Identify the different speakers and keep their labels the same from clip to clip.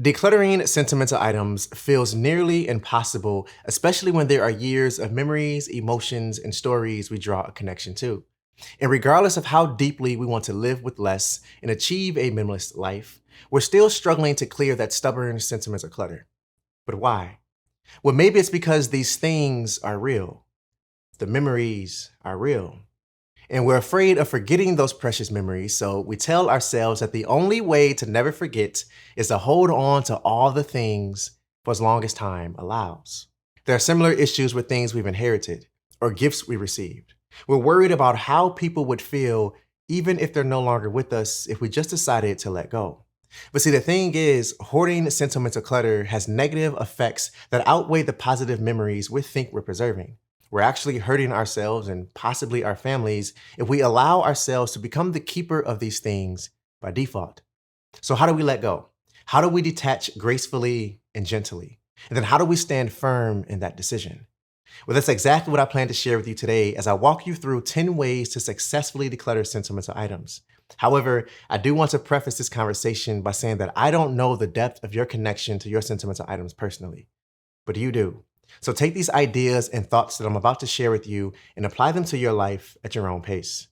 Speaker 1: Decluttering sentimental items feels nearly impossible, especially when there are years of memories, emotions, and stories we draw a connection to. And regardless of how deeply we want to live with less and achieve a minimalist life, we're still struggling to clear that stubborn sentimental clutter. But why? Well, maybe it's because these things are real. The memories are real. And we're afraid of forgetting those precious memories, so we tell ourselves that the only way to never forget is to hold on to all the things for as long as time allows. There are similar issues with things we've inherited or gifts we received. We're worried about how people would feel even if they're no longer with us if we just decided to let go. But see, the thing is, hoarding sentimental clutter has negative effects that outweigh the positive memories we think we're preserving. We're actually hurting ourselves and possibly our families if we allow ourselves to become the keeper of these things by default. So, how do we let go? How do we detach gracefully and gently? And then, how do we stand firm in that decision? Well, that's exactly what I plan to share with you today as I walk you through 10 ways to successfully declutter sentimental items. However, I do want to preface this conversation by saying that I don't know the depth of your connection to your sentimental items personally, but you do. So take these ideas and thoughts that I'm about to share with you and apply them to your life at your own pace.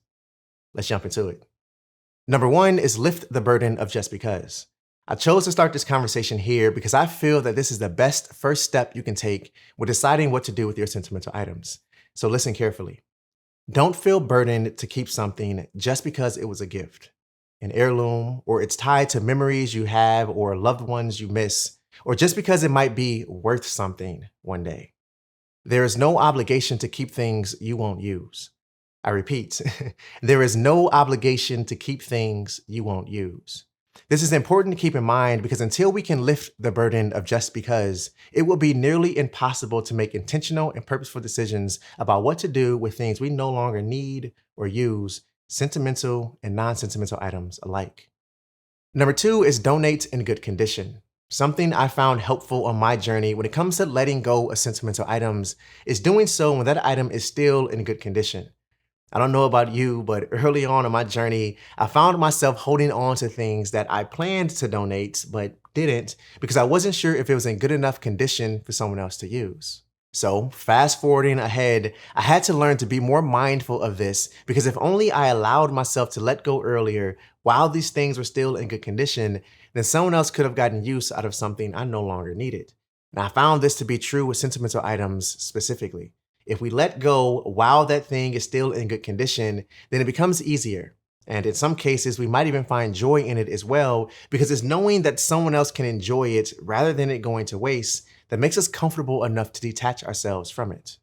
Speaker 1: Let's jump into it. Number one is lift the burden of just because. I chose to start this conversation here because I feel that this is the best first step you can take when deciding what to do with your sentimental items. So listen carefully. Don't feel burdened to keep something just because it was a gift, an heirloom, or it's tied to memories you have or loved ones you miss, or just because it might be worth something one day. There is no obligation to keep things you won't use. I repeat, there is no obligation to keep things you won't use. This is important to keep in mind because until we can lift the burden of just because, it will be nearly impossible to make intentional and purposeful decisions about what to do with things we no longer need or use, sentimental and non-sentimental items alike. Number two is donate in good condition. Something I found helpful on my journey when it comes to letting go of sentimental items is doing so when that item is still in good condition. I don't know about you, but early on in my journey, I found myself holding on to things that I planned to donate but didn't because I wasn't sure if it was in good enough condition for someone else to use. So, fast forwarding ahead, I had to learn to be more mindful of this because if only I allowed myself to let go earlier while these things were still in good condition, then someone else could have gotten use out of something I no longer needed. And I found this to be true with sentimental items specifically. If we let go while that thing is still in good condition, then it becomes easier. And in some cases, we might even find joy in it as well because it's knowing that someone else can enjoy it rather than it going to waste that makes us comfortable enough to detach ourselves from it.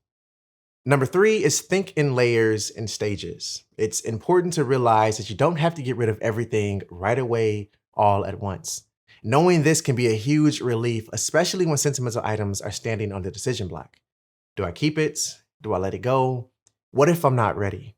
Speaker 1: Number three is think in layers and stages. It's important to realize that you don't have to get rid of everything right away all at once. Knowing this can be a huge relief, especially when sentimental items are standing on the decision block. Do I keep it? Do I let it go? What if I'm not ready?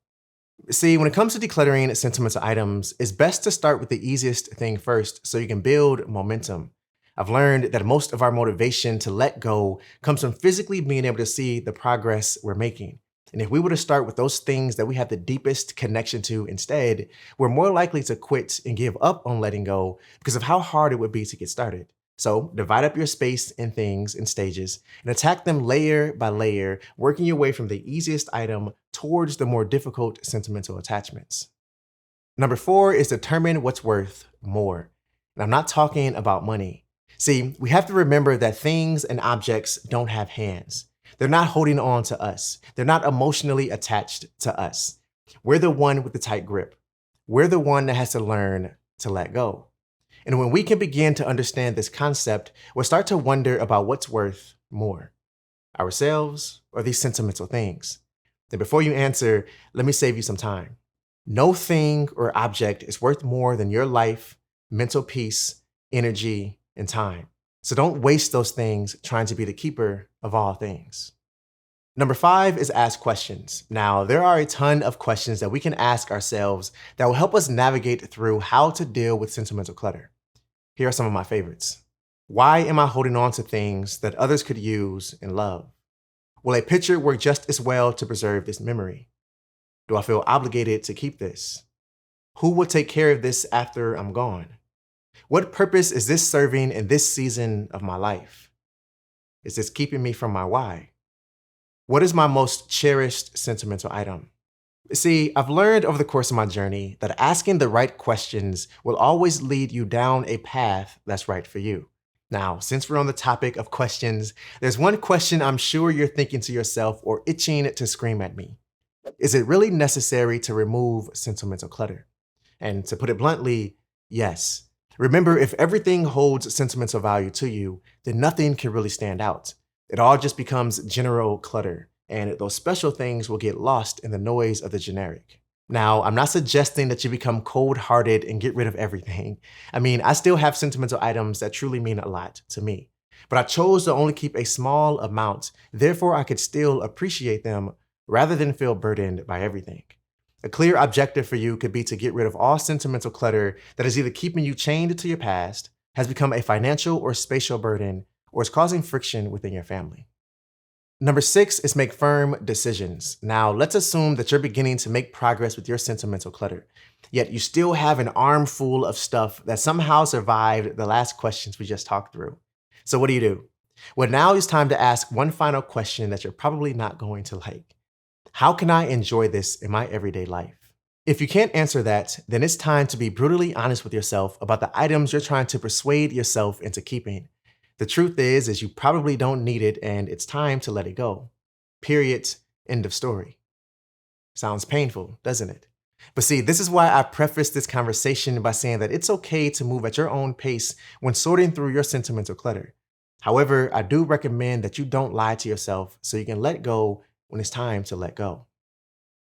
Speaker 1: See, when it comes to decluttering sentimental items, it's best to start with the easiest thing first so you can build momentum. I've learned that most of our motivation to let go comes from physically being able to see the progress we're making. And if we were to start with those things that we have the deepest connection to instead, we're more likely to quit and give up on letting go because of how hard it would be to get started. So divide up your space and things in stages and attack them layer by layer, working your way from the easiest item towards the more difficult sentimental attachments. Number four is determine what's worth more. And I'm not talking about money. See, we have to remember that things and objects don't have hands. They're not holding on to us. They're not emotionally attached to us. We're the one with the tight grip. We're the one that has to learn to let go. And when we can begin to understand this concept, we'll start to wonder about what's worth more, ourselves or these sentimental things. Then before you answer, let me save you some time. No thing or object is worth more than your life, mental peace, energy, and time. So don't waste those things trying to be the keeper of all things. Number five is ask questions. Now, there are a ton of questions that we can ask ourselves that will help us navigate through how to deal with sentimental clutter. Here are some of my favorites. Why am I holding on to things that others could use and love? Will a picture work just as well to preserve this memory? Do I feel obligated to keep this? Who will take care of this after I'm gone? What purpose is this serving in this season of my life? Is this keeping me from my why? What is my most cherished sentimental item? See, I've learned over the course of my journey that asking the right questions will always lead you down a path that's right for you. Now, since we're on the topic of questions, there's one question I'm sure you're thinking to yourself or itching to scream at me. Is it really necessary to remove sentimental clutter? And to put it bluntly, yes. Remember, if everything holds sentimental value to you, then nothing can really stand out. It all just becomes general clutter, and those special things will get lost in the noise of the generic. Now, I'm not suggesting that you become cold-hearted and get rid of everything. I mean, I still have sentimental items that truly mean a lot to me. But I chose to only keep a small amount, therefore I could still appreciate them rather than feel burdened by everything. A clear objective for you could be to get rid of all sentimental clutter that is either keeping you chained to your past, has become a financial or spatial burden, or is causing friction within your family. Number 6 is make firm decisions. Now, let's assume that you're beginning to make progress with your sentimental clutter, yet you still have an armful of stuff that somehow survived the last questions we just talked through. So what do? Well, now it's time to ask one final question that you're probably not going to like. How can I enjoy this in my everyday life? If you can't answer that, then it's time to be brutally honest with yourself about the items you're trying to persuade yourself into keeping. The truth is you probably don't need it and it's time to let it go. Period. End of story. Sounds painful, doesn't it? But see, this is why I prefaced this conversation by saying that it's okay to move at your own pace when sorting through your sentimental clutter. However, I do recommend that you don't lie to yourself so you can let go when it's time to let go.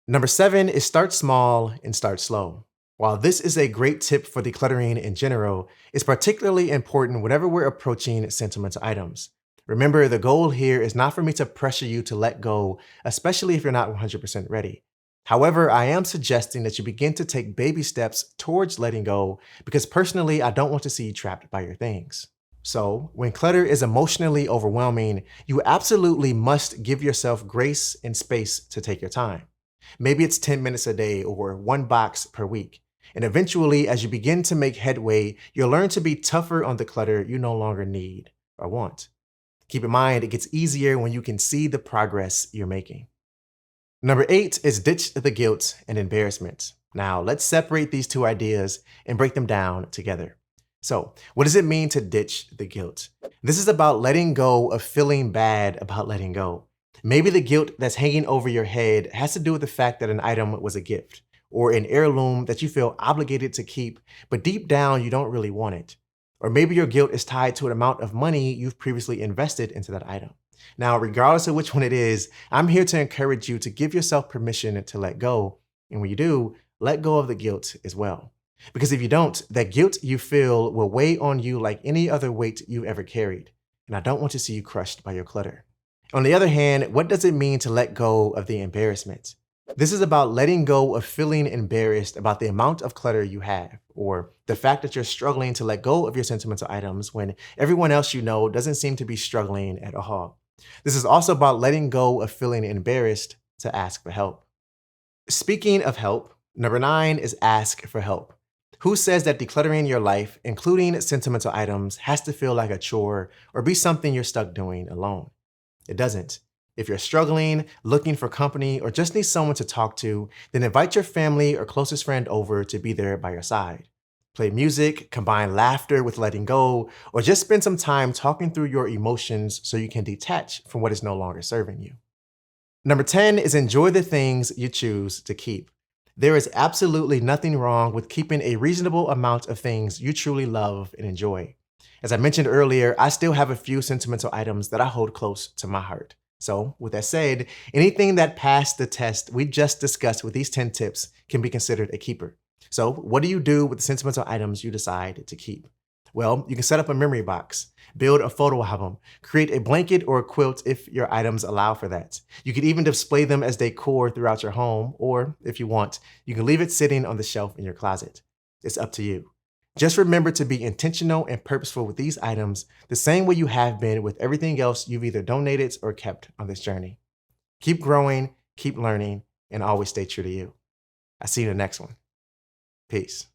Speaker 1: Number 7 is start small and start slow. While this is a great tip for decluttering in general, it's particularly important whenever we're approaching sentimental items. Remember, the goal here is not for me to pressure you to let go, especially if you're not 100% ready. However, I am suggesting that you begin to take baby steps towards letting go because personally, I don't want to see you trapped by your things. So, when clutter is emotionally overwhelming, you absolutely must give yourself grace and space to take your time. Maybe it's 10 minutes a day or one box per week. And eventually, as you begin to make headway, you'll learn to be tougher on the clutter you no longer need or want. Keep in mind, it gets easier when you can see the progress you're making. Number 8 is ditch the guilt and embarrassment. Now, let's separate these two ideas and break them down together. So, what does it mean to ditch the guilt? This is about letting go of feeling bad about letting go. Maybe the guilt that's hanging over your head has to do with the fact that an item was a gift or an heirloom that you feel obligated to keep, but deep down you don't really want it. Or maybe your guilt is tied to an amount of money you've previously invested into that item. Now, regardless of which one it is, I'm here to encourage you to give yourself permission to let go. And when you do, let go of the guilt as well. Because if you don't, that guilt you feel will weigh on you like any other weight you've ever carried. And I don't want to see you crushed by your clutter. On the other hand, what does it mean to let go of the embarrassment? This is about letting go of feeling embarrassed about the amount of clutter you have, or the fact that you're struggling to let go of your sentimental items when everyone else you know doesn't seem to be struggling at all. This is also about letting go of feeling embarrassed to ask for help. Speaking of help, number 9 is ask for help. Who says that decluttering your life, including sentimental items, has to feel like a chore or be something you're stuck doing alone? It doesn't. If you're struggling, looking for company, or just need someone to talk to, then invite your family or closest friend over to be there by your side. Play music, combine laughter with letting go, or just spend some time talking through your emotions so you can detach from what is no longer serving you. Number 10 is enjoy the things you choose to keep. There is absolutely nothing wrong with keeping a reasonable amount of things you truly love and enjoy. As I mentioned earlier, I still have a few sentimental items that I hold close to my heart. So, with that said, anything that passed the test we just discussed with these 10 tips can be considered a keeper. So, what do you do with the sentimental items you decide to keep? Well, you can set up a memory box, build a photo album, create a blanket or a quilt if your items allow for that. You could even display them as decor throughout your home, or if you want, you can leave it sitting on the shelf in your closet. It's up to you. Just remember to be intentional and purposeful with these items the same way you have been with everything else you've either donated or kept on this journey. Keep growing, keep learning, and always stay true to you. I'll see you in the next one. Peace.